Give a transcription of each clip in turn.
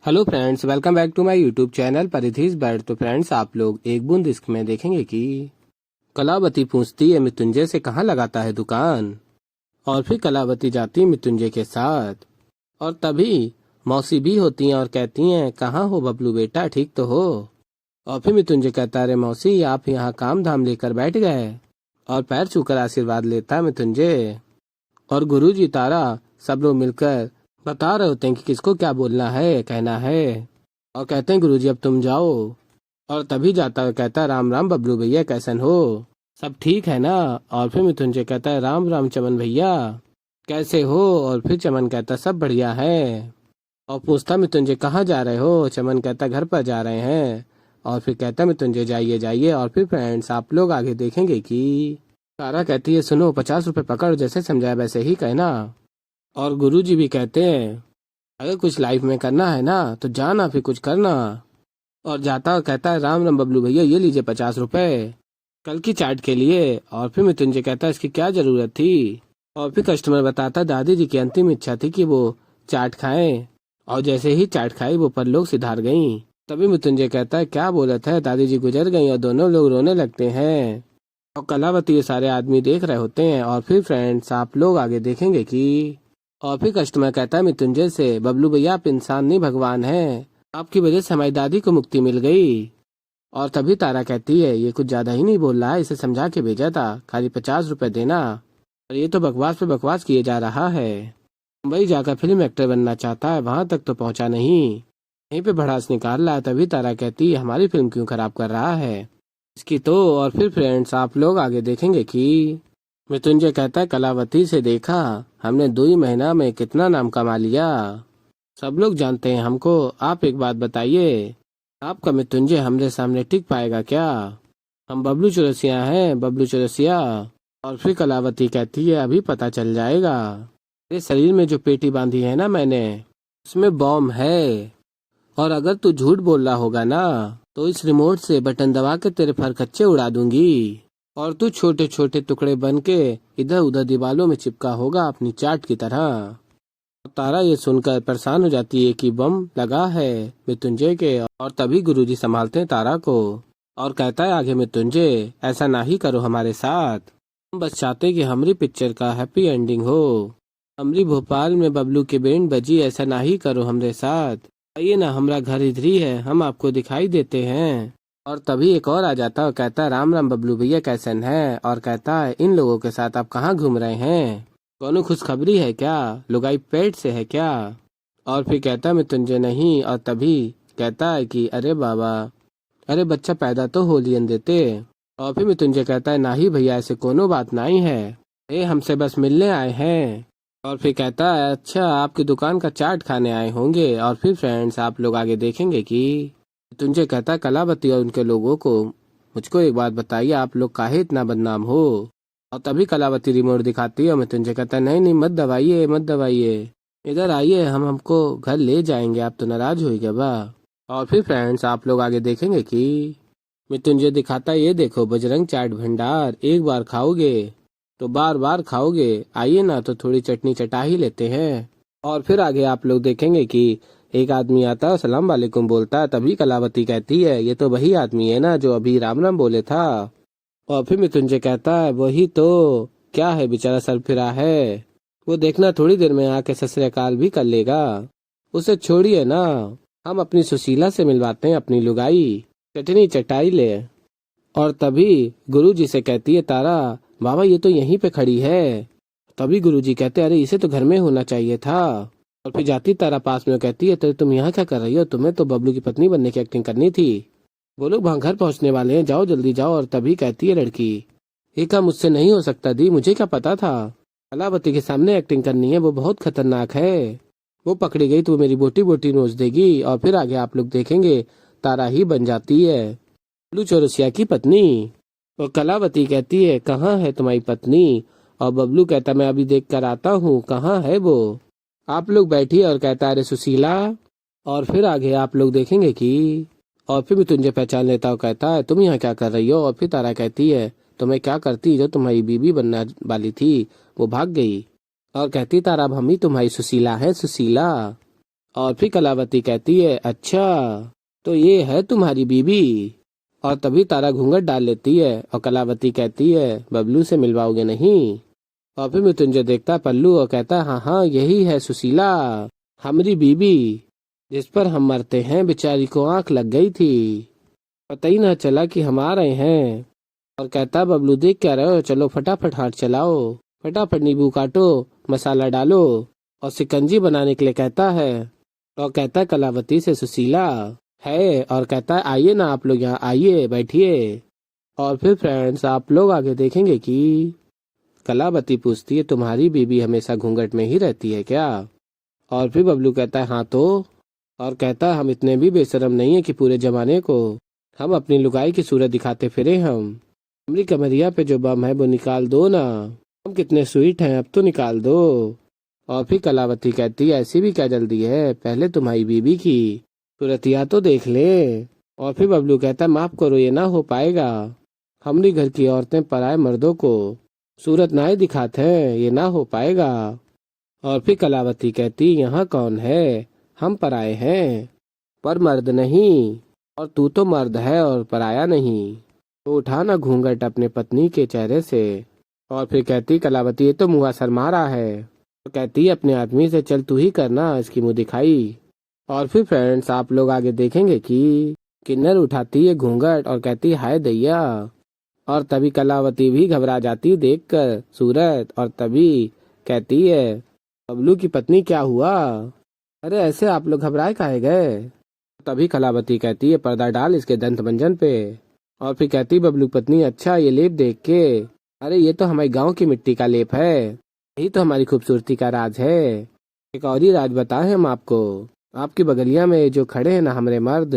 Hello friends, welcome back to my YouTube channel परिधीज बैड। तो फ्रेंड्स, आप लोग एक बूंद इश्क में देखेंगे कि कलावती पूछती है मृत्युंजय से कहाँ लगाता है दुकान। और फिर कलावती जाती है मृत्युंजय के साथ। और तभी मौसी भी होती हैं और कहती हैं, कहाँ हो बबलू बेटा, ठीक तो हो। और फिर मृत्युंजय कहता है, अरे मौसी, आप यहाँ काम धाम लेकर बैठ गए। और पैर छूकर आशीर्वाद लेता है मृत्युंजय। और गुरुजी, तारा, सब लोग मिलकर बता रहे होते हैं कि किसको क्या बोलना है, कहना है। और कहते हैं, गुरुजी अब तुम जाओ। और तभी जाता है, कहता है, राम राम बबलू भैया, कैसन हो, सब ठीक है ना। और फिर मृत्युंजय कहता है, राम राम चमन भैया, कैसे हो। और फिर चमन कहता है, सब बढ़िया है। और पूछता मृत्युंजय, कहाँ जा रहे हो। चमन कहता है, घर पर जा रहे हैं। और फिर कहता है मृत्युंजय, जाइए जाइए। और फिर फ्रेंड्स, आप लोग आगे देखेंगे कि तारा कहती है, सुनो, 50 रुपए पकड़, जैसे समझाया वैसे ही कहना। और गुरुजी भी कहते हैं, अगर कुछ लाइफ में करना है ना तो जाना, फिर कुछ करना। और जाता और कहता है, राम राम बबलू भैया, ये लीजिए 50 रुपए कल की चाट के लिए। और फिर मृत्युंजय कहता है, इसकी क्या जरूरत थी। और फिर कस्टमर बताता, दादी जी की अंतिम इच्छा थी कि वो चाट खाएं। और जैसे ही चाट खाई वो परलोक सिधार गईं। तभी मृत्युंजय कहता है, क्या बोलत है, दादी जी गुजर गई। और दोनों लोग रोने लगते हैं। और कलावती ये सारे आदमी देख रहे होते हैं। और फिर फ्रेंड्स, आप लोग आगे देखेंगे कि और फिर कस्टमर कहता है मृत्युंजय से, बबलू भैया, आप इंसान नहीं भगवान हैं, आपकी वजह से हमारी दादी को मुक्ति मिल गई। और तभी तारा कहती है, ये कुछ ज्यादा ही नहीं बोल रहा है, इसे समझा के भेजा था, खाली 50 रुपए देना। और ये तो बकवास पे बकवास किए जा रहा है। मुंबई जाकर फिल्म एक्टर बनना चाहता है, वहां तक तो पहुंचा नहीं, यहीं पे भड़ास निकाल रहा है। तभी तारा कहती है, हमारी फिल्म क्यों खराब कर रहा है इसकी तो। और फिर फ्रेंड्स, आप लोग आगे देखेंगे कि मृत्युंजय कहता है, कलावती से देखा, हमने 2 ही महीना में कितना नाम कमा लिया, सब लोग जानते हैं हमको। आप एक बात बताइए, आपका मृत्युंजय हमारे सामने टिक पाएगा क्या। हम बबलू चौरसिया हैं, बबलू चौरसिया। और फिर कलावती कहती है, अभी पता चल जाएगा। तेरे शरीर में जो पेटी बांधी है ना मैंने, उसमें बॉम्ब है। और अगर तू झूठ बोल रहा होगा ना तो इस रिमोट से बटन दबा के तेरे फरकच्चे उड़ा दूंगी। और तू छोटे छोटे टुकड़े बन के इधर उधर दीवालों में चिपका होगा अपनी चाट की तरह। तारा ये सुनकर परेशान हो जाती है कि बम लगा है मृत्युंजय के। और तभी गुरुजी संभालते हैं तारा को। और कहता है आगे मृत्युंजय, ऐसा ना ही करो हमारे साथ, हम बस चाहते कि हमारी पिक्चर का हैप्पी एंडिंग हो। हमारी भोपाल में बबलू की बैंड बजी, ऐसा ना ही करो हमारे साथ। आइए ना, हमारा घर इधर ही है, हम आपको दिखाई देते हैं। और तभी एक और आ जाता है और कहता है, राम राम बबलू भैया, कैसन है। और कहता है, इन लोगों के साथ आप कहाँ घूम रहे हैं, कौनो खुशखबरी है क्या, लुगाई पेट से है क्या। और फिर कहता है मृत्युंजय, नहीं। और तभी कहता है कि अरे बाबा, अरे बच्चा पैदा तो हो लियन देते। और फिर मृत्युंजय कहता है, ना ही भैया, ऐसे कोनो बात नहीं है, ये हमसे बस मिलने आए हैं। और फिर कहता है, अच्छा, आपकी दुकान का चाट खाने आए होंगे। और फिर फ्रेंड्स, आप लोग आगे देखेंगे कि मृत्युंजय कहता है, कलावती और उनके लोगों को, मुझको एक बात बताइए, आप लोग काहे इतना बदनाम हो। और तभी कलावती रिमोट दिखाती है और मृत्युंजय कहता है, नहीं नहीं, मत दबाइए मत दबाइए, इधर आइए, हम हमको घर ले जाएंगे, आप तो नाराज होइएगा बा। और फिर फ्रेंड्स, आप लोग आगे देखेंगे कि मृत्युंजय दिखाता है, ये देखो बजरंग चाट भंडार, एक बार खाओगे तो बार बार खाओगे, आइए ना तो थोड़ी चटनी चटा ही लेते हैं। और फिर आगे आप लोग देखेंगे कि एक आदमी आता है, सलाम वालेकुम बोलता है। तभी कलावती कहती है, ये तो वही आदमी है ना जो अभी राम राम बोले था। और फिर मृत्युंजय कहता है, वही तो, क्या है, बेचारा सर फिरा है, वो देखना थोड़ी देर में आके सत श्री अकाल भी कर लेगा, उसे छोड़िए ना, हम अपनी सुशीला से मिलवाते हैं अपनी लुगाई, चटनी चटाई ले। और तभी गुरुजी से कहती है तारा, बाबा ये तो यहीं पे खड़ी है। तभी गुरुजी कहते हैं, अरे इसे तो घर में होना चाहिए था। और फिर जाती तारा पास में कहती है, तो तुम यहाँ क्या कर रही हो, तुम्हें तो बबलू की पत्नी बनने की एक्टिंग करनी थी, वो लोग वहाँ घर पहुँचने वाले हैं, जाओ जल्दी जाओ। और तभी कहती है लड़की, ये काम मुझसे नहीं हो सकता दी, मुझे क्या पता था, कलावती के सामने एक्टिंग करनी है, वो बहुत खतरनाक है, वो पकड़ी गई तो वो मेरी बोटी बोटी नोच देगी। और फिर आगे आप लोग देखेंगे तारा ही बन जाती है बबलू चौरसिया की पत्नी। और कलावती कहती है, कहाँ है तुम्हारी पत्नी। और बबलू कहता, मैं अभी देख कर आता हूँ, कहाँ है वो। आप लोग बैठिए। और कहता है, अरे सुशीला। और फिर आगे आप लोग देखेंगे कि और फिर मृत्युंजय पहचान लेता और कहता है, तुम यहाँ क्या कर रही हो। और फिर तारा कहती है, तो मैं क्या करती, जो तुम्हारी बीबी बनने वाली थी वो भाग गई। और कहती, तारा, अब हम ही तुम्हारी सुशीला है, सुशीला। और फिर कलावती कहती है अच्छा तो ये है तुम्हारी बीबी। और तभी तारा घूंघट डाल लेती है और कलावती कहती है बबलू से मिलवाओगे नहीं। और फिर मृत्युंजय देखता है पल्लू और कहता है हाँ हाँ यही है सुशीला, हमारी बीबी, जिस पर हम मरते हैं। बेचारी को आंख लग गई थी, पता ही ना चला कि हम आ रहे हैं। और कहता बबलू देख क्या रहे हो, चलो फटाफट हाथ चलाओ, फटाफट नींबू काटो, मसाला डालो। और शिकंजी बनाने के लिए कहता है। और कहता है कलावती से सुशीला है, और कहता है आइए ना आप लोग यहाँ आइए बैठिए। और फिर फ्रेंड्स आप लोग आगे देखेंगे कि कलावती पूछती है तुम्हारी बीबी हमेशा घूंघट में ही रहती है क्या। और फिर बबलू कहता है हाँ तो। और कहता है हम इतने भी बेशरम नहीं है कि पूरे जमाने को हम अपनी लुगाई की सूरत दिखाते फिरे। हमारी कमरिया पे जो बम है वो निकाल दो ना, हम कितने स्वीट हैं अब तो निकाल दो। और फिर कलावती कहती है ऐसी भी क्या जल्दी है, पहले तुम्हारी बीबी की सूरतिया तो देख ले। और फिर बबलू कहता है माफ करो ये ना हो पाएगा, हमारी घर की औरतें पराए मर्दों को सूरत ना ही दिखाते हैं, ये ना हो पाएगा। और फिर कलावती कहती यहाँ कौन है, हम पराए हैं पर मर्द नहीं, और तू तो मर्द है और पराया नहीं, तो उठा ना घूंघट अपने पत्नी के चेहरे से। और फिर कहती कलावती ये तो मुँह शर्मा रहा है, तो कहती अपने आदमी से चल तू ही करना इसकी मुँह दिखाई। और फिर फ्रेंड्स आप लोग आगे देखेंगे कि किन्नर उठाती है घूंघट और कहती हाय दैया। और तभी कलावती भी घबरा जाती देखकर सूरत, और तभी कहती है बबलू की पत्नी क्या हुआ, अरे ऐसे आप लोग घबराए काहे गए। तभी कलावती कहती है पर्दा डाल इसके दंत मंजन पे। और फिर कहती बबलू पत्नी अच्छा ये लेप देख के, अरे ये तो हमारे गांव की मिट्टी का लेप है, यही तो हमारी खूबसूरती का राज है। एक और ही राज बताएं हम आपको, आपकी बगलिया में जो खड़े हैं ना हमारे मर्द,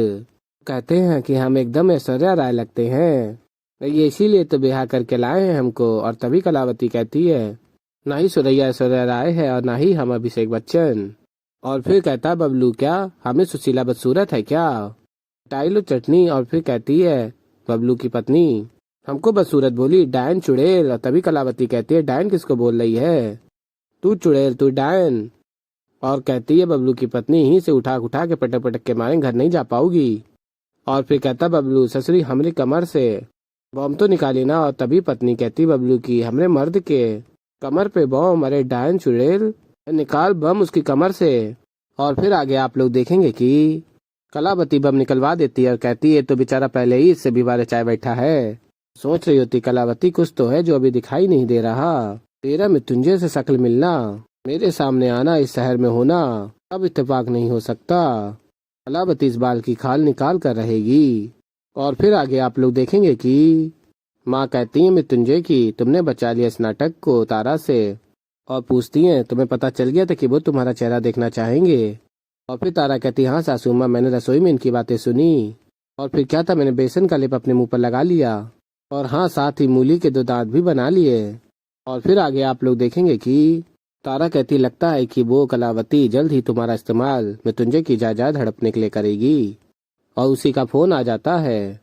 कहते हैं कि हम एकदम ऐश्वर्या राय लगते हैं, ये इसीलिए तो ब्याह करके लाए हैं हमको। और तभी कलावती कहती है ना ही सुरैया ऐश्वर्या राय है और ना ही हम अभिषेक बच्चन। और फिर कहता बबलू क्या हमें सुशीला बदसूरत है क्या, टाइलो चटनी। और फिर कहती है बबलू की पत्नी हमको बदसूरत बोली, डायन चुड़ैल। और तभी कलावती कहती है डायन किसको बोल रही है, तू चुड़ैल तू डायन। और कहती है बबलू की पत्नी ही से उठा उठा के पटक पटक के मारे घर नहीं जा पाऊगी। और फिर कहता बबलू ससुरी हमरी कमर से बम तो निकाली ना। और तभी पत्नी कहती बबलू की हमरे मर्द के कमर पे बम, अरे डायन चुड़ैल निकाल बम उसकी कमर से। और फिर आगे आप लोग देखेंगे कि कलावती बम निकलवा देती है और कहती है तो बेचारा पहले ही इससे भी बारे चाय बैठा है। सोच रही होती कलावती कुछ तो है जो अभी दिखाई नहीं दे रहा, तेरा मृत्युंजय से शक्ल मिलना, मेरे सामने आना, इस शहर में होना अब इत्तेफाक नहीं हो सकता। कलावती इस बाल की खाल निकाल कर रहेगी। और फिर आगे आप लोग देखेंगे कि माँ कहती है मृत्युंजय की तुमने बचा लिया इस नाटक को तारा से, और पूछती हैं तुम्हें पता चल गया था कि वो तुम्हारा चेहरा देखना चाहेंगे। और फिर तारा कहती हाँ सासू माँ मैंने रसोई में इनकी बातें सुनी, और फिर क्या था मैंने बेसन का लेप अपने मुंह पर लगा लिया, और हाँ साथ ही मूली के 2 दांत भी बना लिए। और फिर आगे आप लोग देखेंगे कि तारा कहती लगता है कि वो कलावती जल्द ही तुम्हारा इस्तेमाल मृत्युंजय की जायदाद हड़पने के लिए करेगी। और उसी का फोन आ जाता है।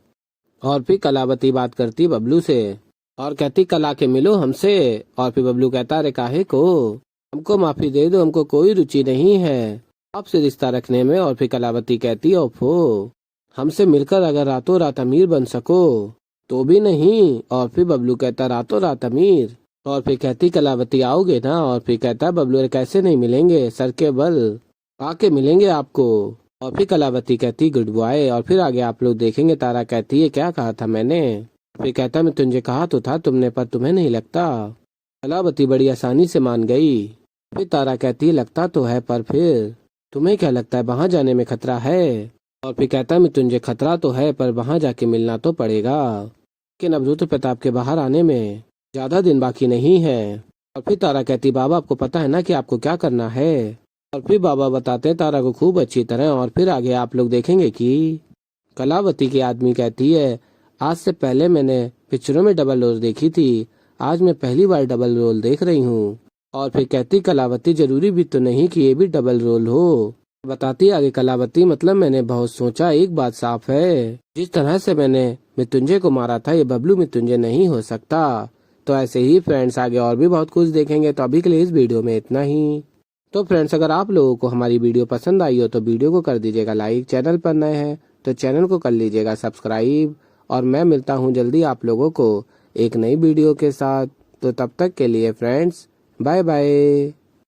और फिर कलावती बात करती बबलू से और कहती कल आके मिलो हमसे। और फिर बबलू कहता अरे काहे को, हमको माफी दे दो, हमको कोई रुचि नहीं है आपसे रिश्ता रखने में। और फिर कलावती कहती ओफो, हमसे मिलकर अगर रातों रात अमीर बन सको तो भी नहीं। और फिर बबलू कहता रातों रात अमीर। और फिर कहती कलावती आओगे ना। और फिर कहता बबलू अरे कैसे नहीं मिलेंगे, सर के बल आके मिलेंगे आपको। और फिर कलावती कहती गुड बॉय। और फिर आगे आप लोग देखेंगे तारा कहती है क्या कहा था मैंने, फिर कहता मैं तुझे कहा तो था तुमने, पर तुम्हें नहीं लगता। कलावती बड़ी आसानी से मान गई। फिर तारा कहती लगता तो है, पर फिर तुम्हें क्या लगता है वहां जाने में खतरा है। और फिर कहता मैं तुझे खतरा तो है पर वहां जाके मिलना तो पड़ेगा, लेकिन अब रुद्र प्रताप के बाहर आने में ज्यादा दिन बाकी नहीं है। और फिर तारा कहती बाबा आपको पता है ना कि आपको क्या करना है। और फिर बाबा बताते हैं तारा को खूब अच्छी तरह। और फिर आगे आप लोग देखेंगे कि कलावती की आदमी कहती है आज से पहले मैंने पिक्चरों में डबल रोल देखी थी, आज मैं पहली बार डबल रोल देख रही हूँ। और फिर कहती कलावती जरूरी भी तो नहीं कि ये भी डबल रोल हो। बताती आगे कलावती मतलब मैंने बहुत सोचा, एक बात साफ है, जिस तरह से मैंने मृत्युंजय को मारा था ये बबलू मृत्युंजय नहीं हो सकता। तो ऐसे ही फ्रेंड्स आगे और भी बहुत कुछ देखेंगे, तो अभी के लिए इस वीडियो में इतना ही। तो फ्रेंड्स, अगर आप लोगों को हमारी वीडियो पसंद आई हो तो वीडियो को कर दीजिएगा लाइक, चैनल पर नए हैं तो चैनल को कर लीजिएगा सब्सक्राइब। और मैं मिलता हूँ जल्दी आप लोगों को एक नई वीडियो के साथ। तो तब तक के लिए फ्रेंड्स, बाय बाय।